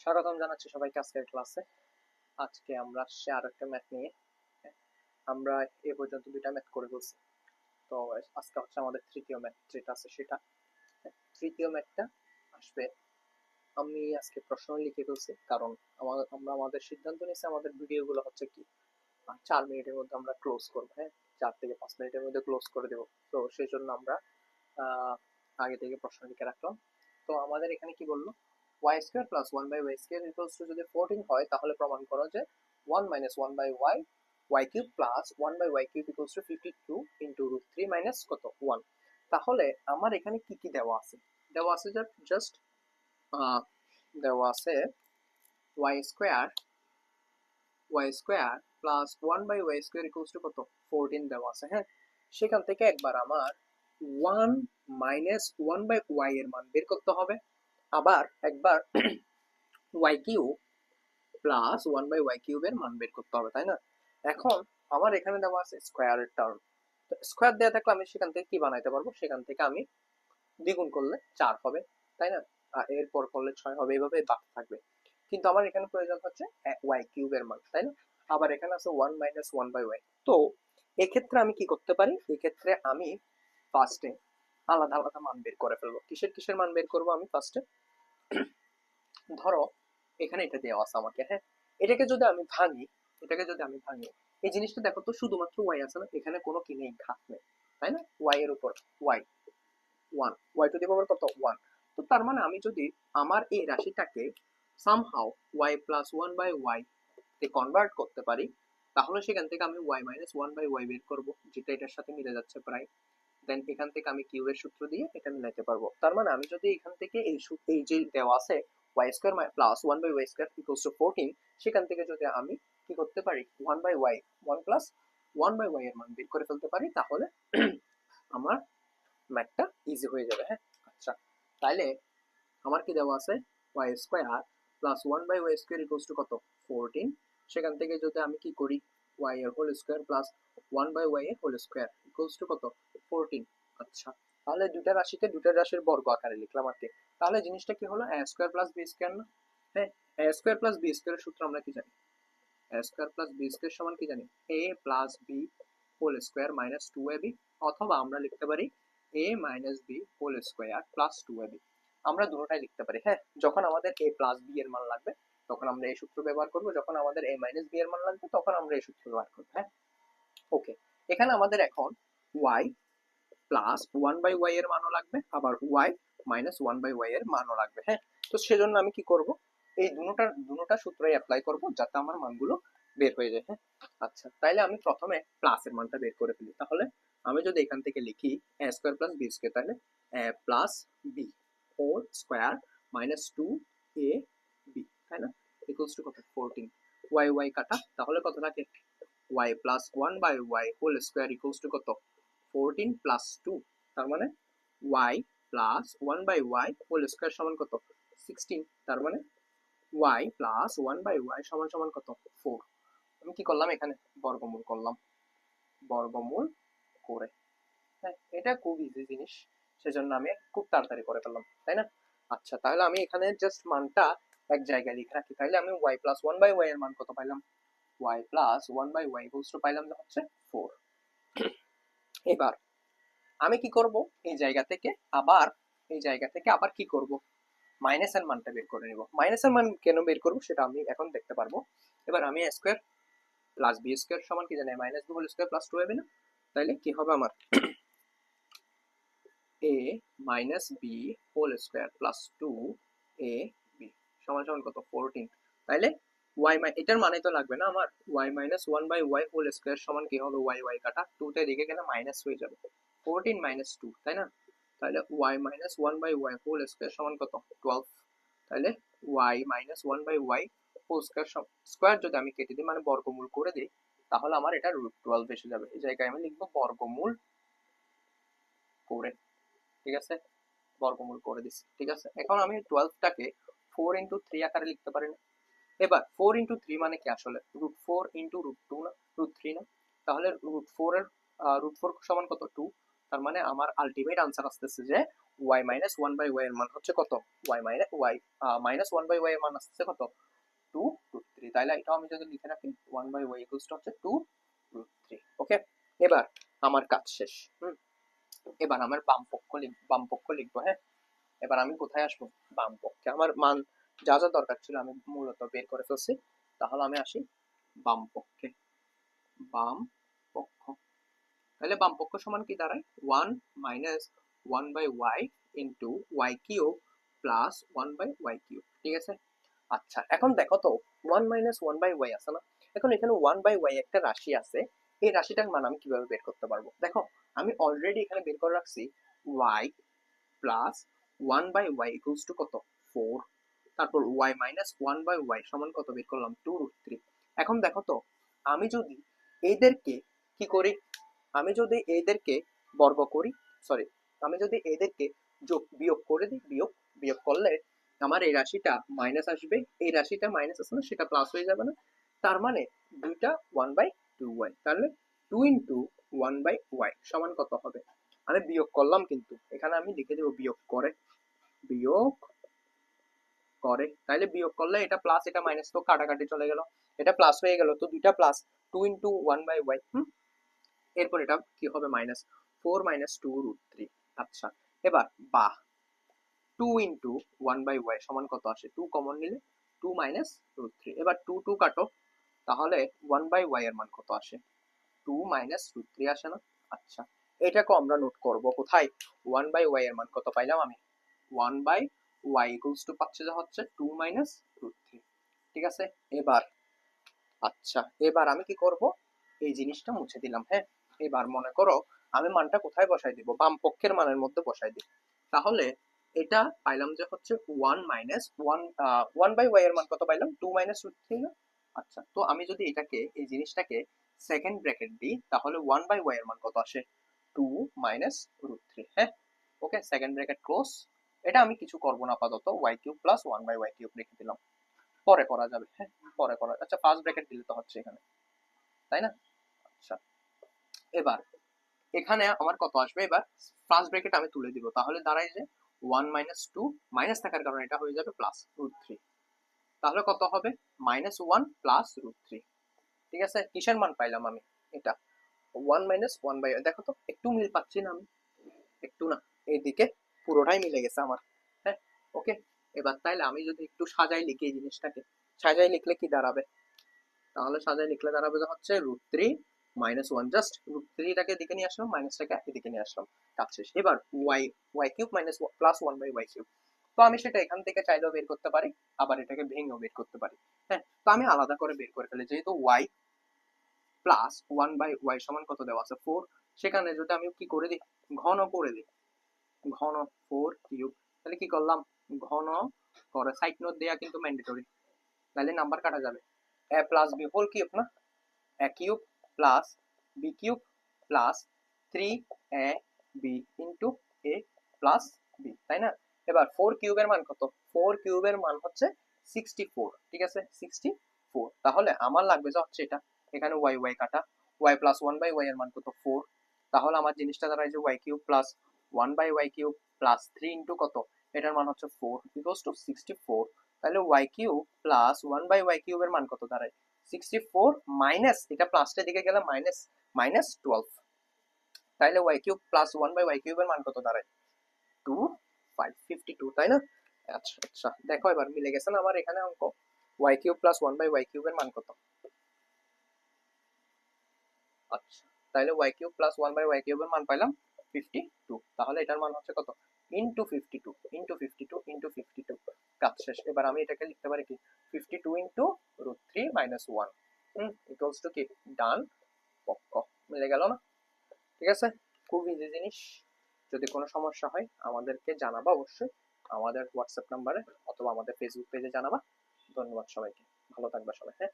স্বাগতম জানাচ্ছি সবাইকে আজকের ক্লাসে। আজকে আমরা আসছি আর একটা ম্যাথ নিয়ে। আমরা এ পর্যন্ত দুইটা ম্যাথ করে ফেলছি। তো আজকে হচ্ছে আমাদের তৃতীয় ম্যাথ যেটা আছে সেটা। তৃতীয় ম্যাথটা আসবে, আমি আজকে প্রশ্ন লিখে ফেলছি কারণ আমরা আমাদের সিদ্ধান্ত নিয়েছি আমাদের ভিডিওগুলো হচ্ছে কি 4 মিনিটের মধ্যে আমরা ক্লোজ করবো। হ্যাঁ, 4 থেকে 5 মিনিটের মধ্যে ক্লোজ করে দেবো। তো সেই জন্য আমরা আগে থেকে প্রশ্ন লিখে রাখলাম। তো আমাদের এখানে কি বললো, Y square plus one by Y square equals to যদি 14 হয় তাহলে প্রমাণ করো যে 1 - 1 by Y Y cube plus 1 by Y cube equals to 52 into root 3 minus কত 1। তাহলে আমার এখানে কি কি দেওয়া আছে? দেওয়া আছে জাস্ট দেওয়া আছে Y square plus 1 by Y square equals to কত 14 দেওয়া আছে। হ্যাঁ, সেখান থেকে একবার আমার 1 - 1 বাই ওয়াই এর মান বের করতে হবে, আবার একবার Y cube plus 1 by Y cube এর মান বের করতে হবে, তাই না? এখন আমার এখানে দেওয়া আছে স্কোয়ারের টার্ম। স্কোয়ার দেওয়া থাকলে আমি সেখান থেকে কি বানাইতে পারবো, সেখান থেকে আমি দ্বিগুণ করলে 4 হবে, তাই না? এরপর করলে 6 হবে, এইভাবে বাড়তে থাকবে। কিন্তু আমার এখানে প্রয়োজন হচ্ছে ওয়াই কিউব এর মান, তাই না? আবার এখানে আছে 1 - 1 বাই ওয়াই। তো এক্ষেত্রে আমি কি করতে পারি, এক্ষেত্রে আমি ফার্স্টে আলাদা আলাদা মান বের করে ফেলবো। কিসের কিসের মান বের করবো আমি ফার্স্টে? ধরো এখানে এটা দেওয়া আছে আমাকে। হ্যাঁ, এটাকে যদি আমি ভাঙি, এই জিনিসটা দেখো তো, শুধুমাত্র ওয়াই আছে না, এখানে কোনো কি নেই, ঘাত নেই, তাই না? ওয়াই এর উপর Y 1, Y to the power কত 1। তো তার মানে আমি যদি আমার এই রাশিটাকে somehow Y plus 1 by Y তে কনভার্ট করতে পারি, তাহলে সেখান থেকে আমি y - 1 বাই ওয়াই বের করবো, যেটা এটার সাথে মিলে যাচ্ছে প্রায়। দেন এখান থেকে আমি কিউবের সূত্র দিয়ে এটা মিলাতে পারবো। তার মানে আমি যদি এখান থেকে এই যে দেওয়া আছে Y square plus 1 by Y square equals to 14, সেখান থেকে যদি আমি কি করতে পারি 1 by Y 1 plus 1 by Y এর মান বের করে ফেলতে পারি, তাহলে আমার ম্যাথটা ইজি হয়ে যাবে। হ্যাঁ, আচ্ছা, তাইলে আমার কি দেওয়া আছে Y square plus 1 by Y square equals to কত 14। সেখান থেকে যদি আমি কি করি ওয়াই এর whole square plus 1 by Y এর হোল স্কোয়ার ইকুয়ালস টু কত 14। আচ্ছা, তাহলে দুটা রাশিকে দুটা রাশির বর্গ আকারে লিখলাম আর কি। তাহলে জিনিসটা কি হলো, এ স্কোয়ার প্লাস বি স্কোয়ার না? হ্যাঁ, এ স্কোয়ার প্লাস বি স্কোয়ারের সূত্র আমরা কি জানি? A square plus B square সমান কি জানি? A plus B whole square minus 2ab, অথবা আমরা লিখতে পারি A minus B whole square plus 2ab। আমরা দুটোটাই লিখতে পারি। হ্যাঁ, যখন আমাদের এ প্লাস বি এর মান লাগবে তখন আমরা এই সূত্র ব্যবহার করব, যখন আমাদের এ মাইনাস বি এর মান লাগবে তখন আমরা এই সূত্র ব্যবহার করবো। হ্যাঁ, ওকে। এখানে আমাদের এখন ওয়াই প্লাস 1 বাই ওয়াই এর মানও লাগবে, আবার ওয়াই মাইনাস 1 বাই ওয়াই এর মানও লাগবে। হ্যাঁ, তো সেজন্য আমি কি করব, এই দুটোটা সূত্রই অ্যাপ্লাই করব যাতে আমার মানগুলো বের হয়ে যায়। হ্যাঁ, আচ্ছা, তাইলে আমি প্রথমে প্লাসের মানটা বের করে ফেলি। তাহলে আমি যদি এখান থেকে লিখি A square plus B square, তাহলে A plus B whole square minus 2 A B, তাই না? ইকুয়ালস টু কত 14। ওয়াই ওয়াই কাটা, তাহলে কত থাকে Y plus 1 by Y whole square equals to কত 14 প্লাস 2। তার মানে Y plus 1 by Y whole square সমান কত 16। তার মানে ওয়াই প্লাস 1 বাই ওয়াই সমান সমান কত 4। আমি কি করলাম, এখানে বর্গমূল করলাম, বর্গমূল করে। হ্যাঁ, এটা খুব ইজি জিনিস, সেজন্য আমি খুব তাড়াতাড়ি করে ফেললাম, তাই না? আচ্ছা, তাহলে আমি এখানে জাস্ট মানটা এক জায়গায় লিখে রাখি। তাহলে আমি ওয়াই প্লাস 1 বাই ওয়াই এর মান কত পাইলাম, y plus 1 by y equals to পাইলাম হচ্ছে 4। এবার আমি কি করব, এই জায়গা থেকে আবার কি করব, মাইনাসের মানটা বের করে নিব। মাইনাসের মান কেন বের করব সেটা আমি এখন দেখতে পারবো। এবার আমি A square plus B square সমান কি জানি, minus B whole square plus 2ab না? তাহলে কি হবে আমার A minus B whole square plus 2ab সমান সমান কত 14। তাইলে ওয়াই এটার মানে তো লাগবে না আমার, y minus 1 by Y whole square সমান কি হবে, ওয়াই ওয়াই কাটা 2 তে দিকে গেলে মাইনাস হয়ে যাবে 14 মাইনাস 2, তাই না? তাহলে y minus 1 by Y whole square সমান কত 12। তাহলে y minus 1 by Y whole square square যদি আমি কেটে দিই মানে বর্গমূল করে দিই, তাহলে আমার এটা √12 এসে যাবে। এই জায়গায় আমি লিখবো বর্গমূল করে। ঠিক আছে, বর্গমূল করে দিচ্ছি। ঠিক আছে, এখন আমি 12টাকে 4 × 3 আকারে লিখতে পারি না? এবার 4 × 3 মানে কি আসলে √4 × √2 না, √3 না? তাহলে √4 এর √4 সমান কত 2, তার মানে আমার আলটিমেট আনসার আসতেছে যে y minus one by Y এর মান হচ্ছে কত, y minus one by Y এর মান আসছে কত, 2√3। তাইলে এটা আমি যদি লিখে রাখি 1/y ইকুয়ালস টু হচ্ছে 2√3। ওকে, এবার আমার কাজ শেষ। এবার আমার বাম পক্ষ লিখবো। হ্যাঁ, এবার আমি কোথায় আসবো, বাম পক্ষে। আমার মান যা যা দরকার ছিল আমি মূলত বের করে ফেলছি, তাহলে আমি আসি বাম পক্ষে। বাম পক্ষ, তাহলে বাম পক্ষ সমান কি দাঁড়ায়, 1 minus 1/y into y cube plus 1/y cube. ঠিক আছে, আচ্ছা এখন দেখো তো 1 মাইনাস 1/y আছে না, এখন এখানে 1/y একটা রাশি আছে, এই রাশিটার মান আমি কিভাবে বের করতে পারবো? দেখো আমি অলরেডি এখানে বের করে রাখছি y plus 1/y equals to কত, 4। তারপর y মাইনাস 1/y সমান কত বের করলাম, 2√3। এখন দেখো তো আমি যদি এদেরকে কি করি, আমি যদি এদেরকে বর্গ করি, সরি, আমি যদি এদেরকে যোগ বিয়োগ করে দিই, বিয়োগ করলে আমার এই রাশিটা মাইনাস আসবে, এই রাশিটা মাইনাস আসবে না, সেটা প্লাস হয়ে যাবে না, তার মানে দুইটা 1/2y, তাহলে 2 ইন্টু 1/y সমান কত হবে, আমি বিয়োগ করলাম কিন্তু এখানে আমি লিখে দেবো বিয়োগ করে, তাইলে বিয়োগ করলে এটা প্লাস এটা মাইনাস তো কাটাকাটি চলে গেল, এটা প্লাস হয়ে গেল, তো দুইটা প্লাস 2 ইন্টু 1/y। এরপর এটা কি হবে, মাইনাস 4 মাইনাস 2√3। আচ্ছা এবার বাহ 2 ইন্টু 1/y সমান কত আসে, 2 কমন নিলে 2 মাইনাস √3। এবার 2 কাটো, তাহলে 1/y এর মান কত আসে, 2 মাইনাস √3 আসে না? আচ্ছা এটাকে আমরা নোট করব কোথায়, 1/y এর মান কত পাইলাম আমি, 1/y ইকুয়ালস টু পাচ্ছে যা হচ্ছে 2 মাইনাস √3। ঠিক আছে, এবার আচ্ছা এবার আমি কি করব, এই জিনিসটা মুছে দিলাম। হ্যাঁ, এবার মনে করো আমি মানটা কোথায় বসাই দিব, বাম পক্ষের মানের মধ্যে বসাই দিই, তাহলে এটা পাইলাম যে হচ্ছে 1 মাইনাস 1/y এর মান কত পাইলাম, 2 মাইনাস √3 না? আচ্ছা তো আমি যদি এটাকে এই জিনিসটাকে সেকেন্ড ব্র্যাকেট দিই, তাহলে 1/y এর মান কত আসে, 2 মাইনাস √3। হ্যাঁ, ওকে, সেকেন্ড ব্র্যাকেট ক্লোজ। এটা আমি কিছু করব না আপাতত, y cube plus 1/y cube রেখে দিলাম, পরে করা যাবে। হ্যাঁ, পরে করা, আচ্ছা ফার্স্ট ব্র্যাকেট দিলে তো হচ্ছে এখানে, তাই না? আচ্ছা এবার এখানে আমার কত আসবে, এবার ফার্স্ট ব্র্যাকেট আমি তুলে দিব, তাহলে দাঁড়ায় যে 1 মাইনাস 2, মাইনাস থাকার কারণে এটা হয়ে যাবে প্লাস √3, তাহলে কত হবে, -1 প্লাস √3। ঠিক আছে, কিসের মান পাইলাম আমি, এটা 1 মাইনাস 1/, দেখো তো একটু মিল পাচ্ছি না আমি, একটু না, এইদিকে পুরোটাই মিলে গেছে আমার। হ্যাঁ, ওকে, এবার তাইলে আমি যদি একটু সাজাই লিখি এই জিনিসটাকে, সাজাই লিখলে কি দাঁড়াবে, তাহলে সাজাই লিখলে দাঁড়াবে যে হচ্ছে √3 -1, জাস্ট √3টাকে এদিকে নিয়ে আসলাম, মাইনাসটাকে এদিকে নিয়ে আসলাম, কাজ শেষ। এবার y cube minus plus 1/y cube, তো আমি সেটা এখান থেকে চাইলেও বের করতে পারি, আবার এটাকে ভেঙেও বের করতে পারি। হ্যাঁ, তো আমি আলাদা করে বের করে ফেলি, যেহেতু y প্লাস 1/y সমান কত দেওয়া আছে, 4, সেখানে যদি আমি কি করে দিই, ঘন করে দিই, ঘন 4 কিউব, তাহলে কি করলাম, ঘন করে সাইড নোট দেয়া কিন্তু ম্যান্ডেটরি, তাহলে নাম্বার কাটা যাবে, a plus b whole cube না, a cube plus b cube plus 3ab into a plus b, তাই না? এবার 4 কিউবের মান কত, 4 কিউবের মান হচ্ছে 64। ঠিক আছে, 64, তাহলে আমার লাগবে যে হচ্ছে এটা, এখানে y কাটা, y প্লাস 1/y এর মান কত, 4, তাহলে আমার জিনিসটা দাঁড়ায় যে y cube plus 1/y cube plus 3 into কত, এটার মান হচ্ছে 4 ইকুয়ালস টু 64। তাহলে y কিউব প্লাস 1/y কিউবের মান কত দাঁড়ায়, 64 মাইনাস এটা প্লাসটার দিকে গেলে -12, তাইলে y কিউব প্লাস 1/y কিউবের মান কত দাঁড়ায়, 52, তাই না? আচ্ছা আচ্ছা দেখো এবার মিলে গেছে না আমার এখানে অঙ্ক, y কিউব প্লাস 1/y কিউবের মান কত, আচ্ছা তাইলে y কিউব প্লাস 1/y কিউবের মান পাইলাম 52, তাহলে এটার মান হচ্ছে কত, ইন্টু 52 ইন্টু 52 ইন্টু 52, কাজ শেষ। এবার আমি এটাকে লিখতে পারি কি, 52 ইন্টু √3 মাইনাস 1 ইকুয়ালস টু কি, ডান পক্ষ, মিলে গেল না? ঠিক আছে, খুব ইজি জিনিস। যদি কোনো সমস্যা হয় আমাদেরকে জানাবা অবশ্যই, আমাদের হোয়াটসঅ্যাপ নাম্বারে অথবা আমাদের ফেসবুক পেজে জানাবা। ধন্যবাদ সবাইকে, ভালো থাকবা সবাই। হ্যাঁ।